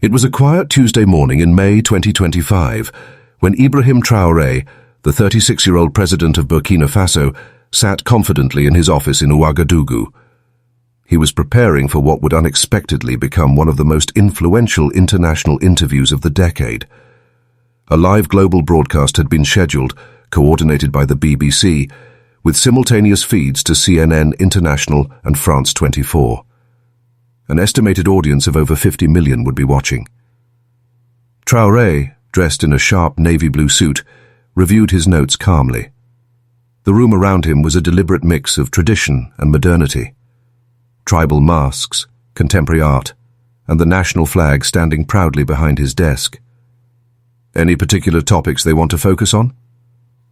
It was a quiet Tuesday morning in May 2025 when Ibrahim Traoré, the 36-year-old president of Burkina Faso, sat confidently in his office in Ouagadougou. He was preparing for what would unexpectedly become one of the most influential international interviews of the decade. A live global broadcast had been scheduled, coordinated by the BBC, with simultaneous feeds to CNN International and France 24. An estimated audience of over 50 million would be watching. Traoré, dressed in a sharp navy blue suit, reviewed his notes calmly. The room around him was a deliberate mix of tradition and modernity. Tribal masks, contemporary art, and the national flag standing proudly behind his desk. "Any particular topics they want to focus on?"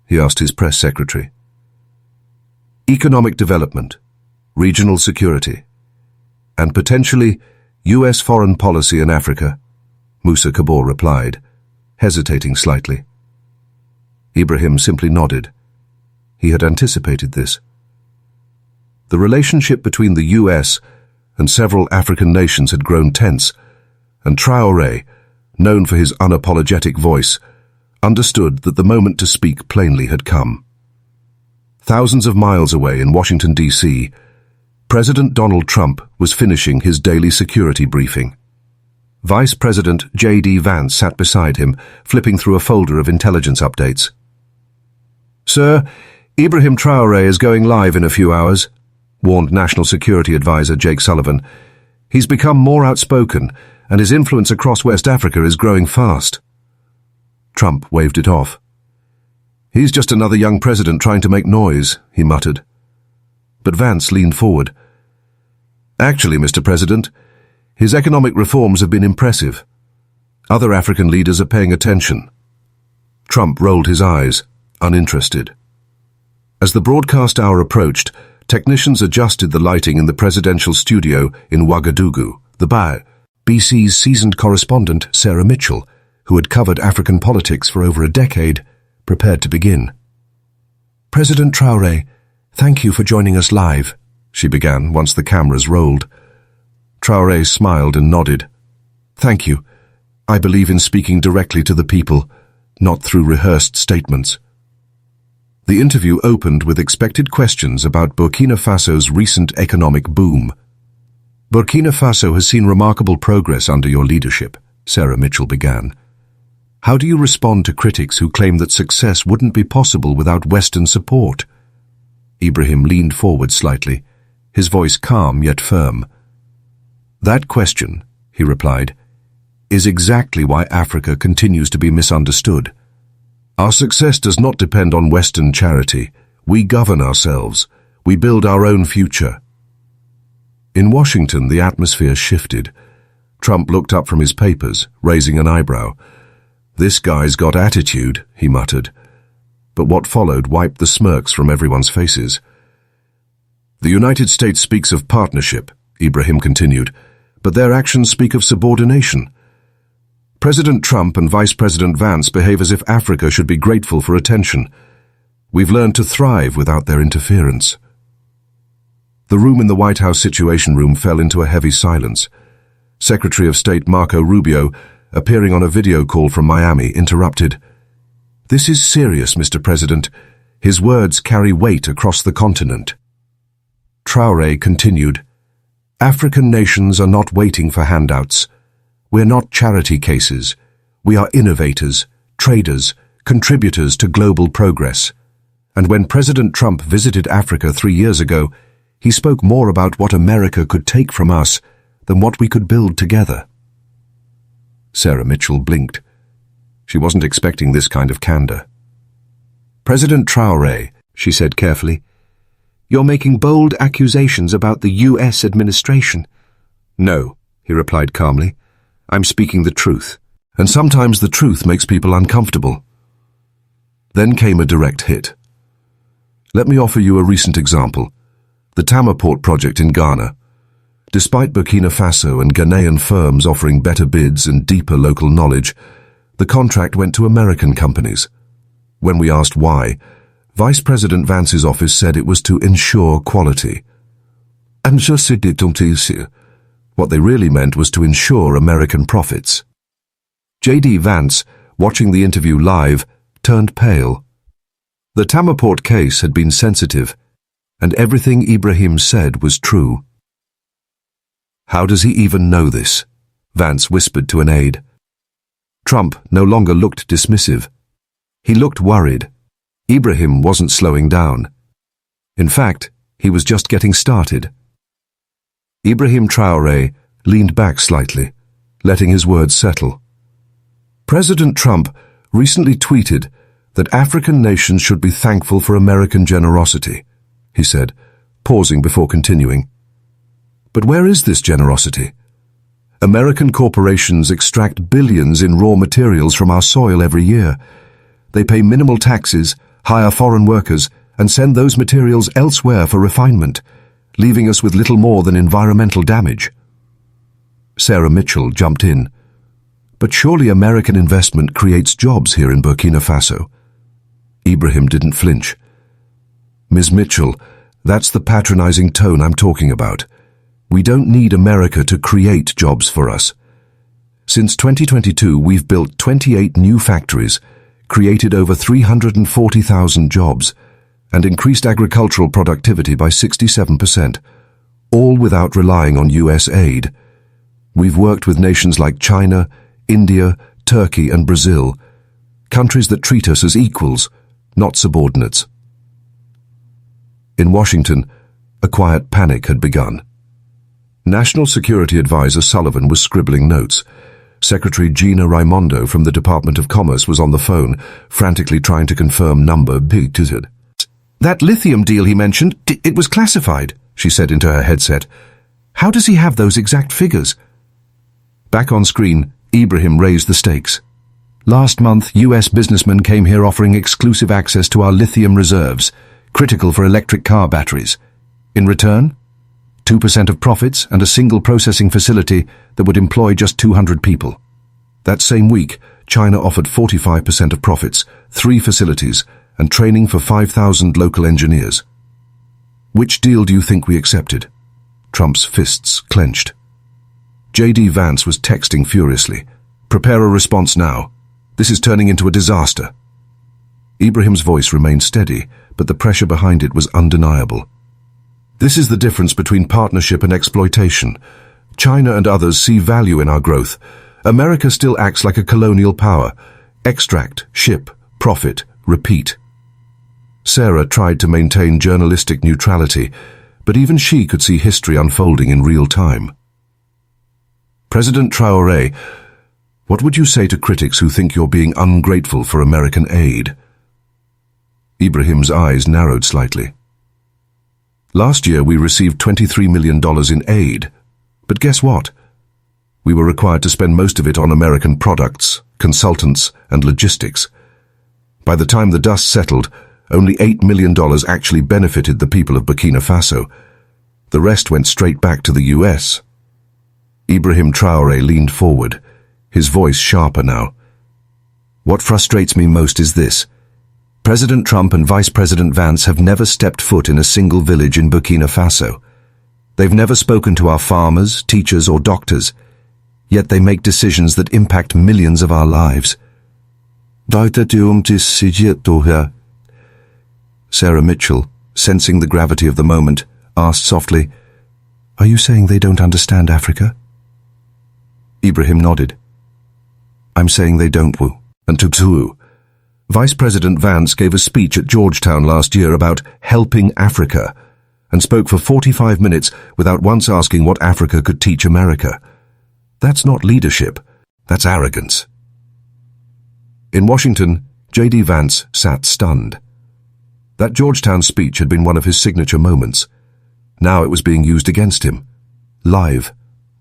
he asked his press secretary. "Economic development, regional security, and potentially U.S. foreign policy in Africa," Moussa Kabor replied, hesitating slightly. Ibrahim simply nodded. He had anticipated this. The relationship between the U.S. and several African nations had grown tense, and Traoré, known for his unapologetic voice, understood that the moment to speak plainly had come. Thousands of miles away in Washington, D.C., President Donald Trump was finishing his daily security briefing. Vice President JD Vance sat beside him, flipping through a folder of intelligence updates. "Sir, Ibrahim Traoré is going live in a few hours," warned National Security Advisor Jake Sullivan. "He's become more outspoken, and his influence across West Africa is growing fast." Trump waved it off. "He's just another young president trying to make noise," he muttered. But Vance leaned forward. "Actually, Mr. President, his economic reforms have been impressive. Other African leaders are paying attention." Trump rolled his eyes, uninterested. As the broadcast hour approached, technicians adjusted the lighting in the presidential studio in Ouagadougou. The BC's seasoned correspondent, Sarah Mitchell, who had covered African politics for over a decade, prepared to begin. "President Traoré, thank you for joining us live," she began once the cameras rolled. Traoré smiled and nodded. "Thank you. I believe in speaking directly to the people, not through rehearsed statements." The interview opened with expected questions about Burkina Faso's recent economic boom. "Burkina Faso has seen remarkable progress under your leadership," Sarah Mitchell began. "How do you respond to critics who claim that success wouldn't be possible without Western support?" Ibrahim leaned forward slightly, his voice calm yet firm. "That question," he replied, "is exactly why Africa continues to be misunderstood. Our success does not depend on Western charity. We govern ourselves. We build our own future." In Washington, the atmosphere shifted. Trump looked up from his papers, raising an eyebrow. "This guy's got attitude," he muttered. But what followed wiped the smirks from everyone's faces. "The United States speaks of partnership," Ibrahim continued, "but their actions speak of subordination. President Trump and Vice President Vance behave as if Africa should be grateful for attention. We've learned to thrive without their interference." The room in the White House Situation Room fell into a heavy silence. Secretary of State Marco Rubio, appearing on a video call from Miami, interrupted. "This is serious, Mr. President. His words carry weight across the continent." Traoré continued, "African nations are not waiting for handouts. We're not charity cases. We are innovators, traders, contributors to global progress. And when President Trump visited Africa 3 years ago, he spoke more about what America could take from us than what we could build together." Sarah Mitchell blinked. She wasn't expecting this kind of candor. "President Traoré," she said carefully, "you're making bold accusations about the U.S. administration." "No," he replied calmly. "I'm speaking the truth, and sometimes the truth makes people uncomfortable." Then came a direct hit. "Let me offer you a recent example. The Tama Port project in Ghana. Despite Burkina Faso and Ghanaian firms offering better bids and deeper local knowledge, the contract went to American companies. When we asked why, Vice President Vance's office said it was to ensure quality. And je sais détenter, What they really meant was to ensure American profits. JD Vance, watching the interview live, turned pale. The Tamaport case had been sensitive, and everything Ibrahim said was true. "How does he even know this?" Vance whispered to an aide. Trump no longer looked dismissive. He looked worried. Ibrahim wasn't slowing down. In fact, he was just getting started. Ibrahim Traoré leaned back slightly, letting his words settle. President Trump recently tweeted that African nations should be thankful for American generosity, he said, pausing before continuing. But where is this generosity? American corporations extract billions in raw materials from our soil every year. They pay minimal taxes, hire foreign workers, and send those materials elsewhere for refinement, leaving us with little more than environmental damage. Sarah Mitchell jumped in. But surely American investment creates jobs here in Burkina Faso. Ibrahim didn't flinch. Ms. Mitchell, that's the patronizing tone I'm talking about. We don't need America to create jobs for us. Since 2022, we've built 28 new factories, created over 340,000 jobs, and increased agricultural productivity by 67%, all without relying on US aid. We've worked with nations like China, India, Turkey, and Brazil, countries that treat us as equals, not subordinates. In Washington, a quiet panic had begun. National Security Advisor Sullivan was scribbling notes. Secretary Gina Raimondo from the Department of Commerce was on the phone, frantically trying to confirm number big. "That lithium deal he mentioned, it was classified," she said into her headset. "How does he have those exact figures?" Back on screen, Ibrahim raised the stakes. "Last month, US businessmen came here offering exclusive access to our lithium reserves, critical for electric car batteries. In return, 2% of profits and a single processing facility that would employ just 200 people. That same week, China offered 45% of profits, 3 facilities, and training for 5,000 local engineers. Which deal do you think we accepted?" Trump's fists clenched. JD Vance was texting furiously. "Prepare a response now. This is turning into a disaster." Ibrahim's voice remained steady, but the pressure behind it was undeniable. "This is the difference between partnership and exploitation. China and others see value in our growth. America still acts like a colonial power. Extract, ship, profit, repeat." Sarah tried to maintain journalistic neutrality, but even she could see history unfolding in real time. "President Traoré, what would you say to critics who think you're being ungrateful for American aid?" Ibrahim's eyes narrowed slightly. "Last year we received $23 million in aid, but guess what? We were required to spend most of it on American products, consultants, and logistics. By the time the dust settled, only $8 million actually benefited the people of Burkina Faso. The rest went straight back to the US. Ibrahim Traoré leaned forward, his voice sharper now. "What frustrates me most is this. President Trump and Vice President Vance have never stepped foot in a single village in Burkina Faso. They've never spoken to our farmers, teachers, or doctors, yet they make decisions that impact millions of our lives." Sarah Mitchell, sensing the gravity of the moment, asked softly, "Are you saying they don't understand Africa?" Ibrahim nodded. "I'm saying they don't, Wu." And to Vice President Vance gave a speech at Georgetown last year about helping Africa, and spoke for 45 minutes without once asking what Africa could teach America. That's not leadership, that's arrogance. In Washington, JD Vance sat stunned. That Georgetown speech had been one of his signature moments. Now it was being used against him, live,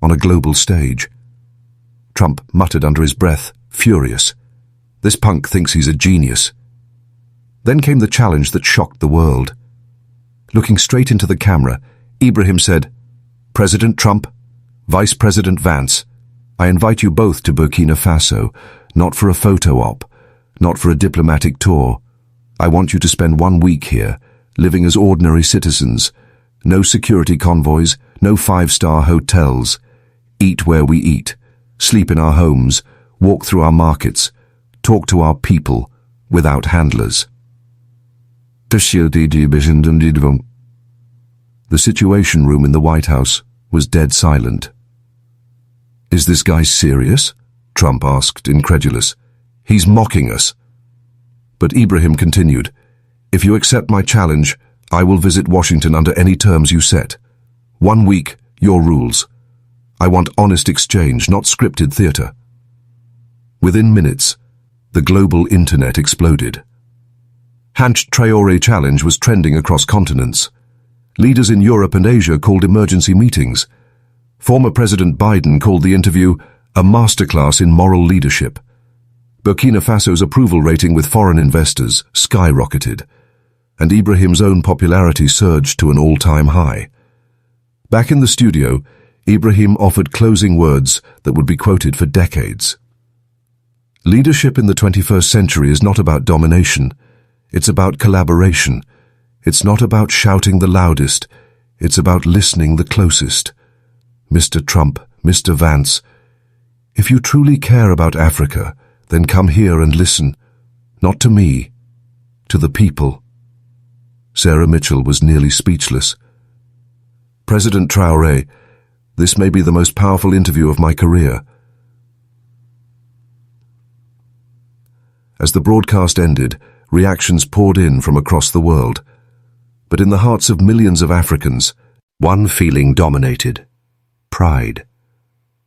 on a global stage. Trump muttered under his breath, furious. This punk thinks he's a genius. Then came the challenge that shocked the world. Looking straight into the camera, Ibrahim said, "President Trump, Vice President Vance, I invite you both to Burkina Faso, not for a photo op, not for a diplomatic tour. I want you to spend 1 week here, living as ordinary citizens. No security convoys, no 5-star hotels. eat where we eat, sleep in our homes, walk through our markets, talk to our people without handlers. The Situation Room in the White House was dead silent. "Is this guy serious?" Trump asked, incredulous. "He's mocking us." But Ibrahim continued, "If you accept my challenge, I will visit Washington under any terms you set. 1 week, your rules. I want honest exchange, not scripted theater." Within minutes, the global internet exploded. Ibrahim Traoré challenge was trending across continents. Leaders in Europe and Asia called emergency meetings. Former President Biden called the interview a masterclass in moral leadership. Burkina Faso's approval rating with foreign investors skyrocketed, and Ibrahim's own popularity surged to an all-time high. Back in the studio, Ibrahim offered closing words that would be quoted for decades. Leadership in the 21st century is not about domination. It's about collaboration. It's not about shouting the loudest. It's about listening the closest. Mr. Trump, Mr. Vance, if you truly care about Africa, then come here and listen, not to me, to the people. Sarah Mitchell was nearly speechless. President Traoré, this may be the most powerful interview of my career. As the broadcast ended, reactions poured in from across the world. But in the hearts of millions of Africans, one feeling dominated: pride.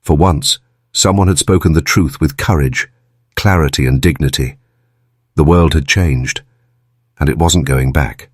For once, someone had spoken the truth with courage, clarity and dignity. The world had changed, and it wasn't going back.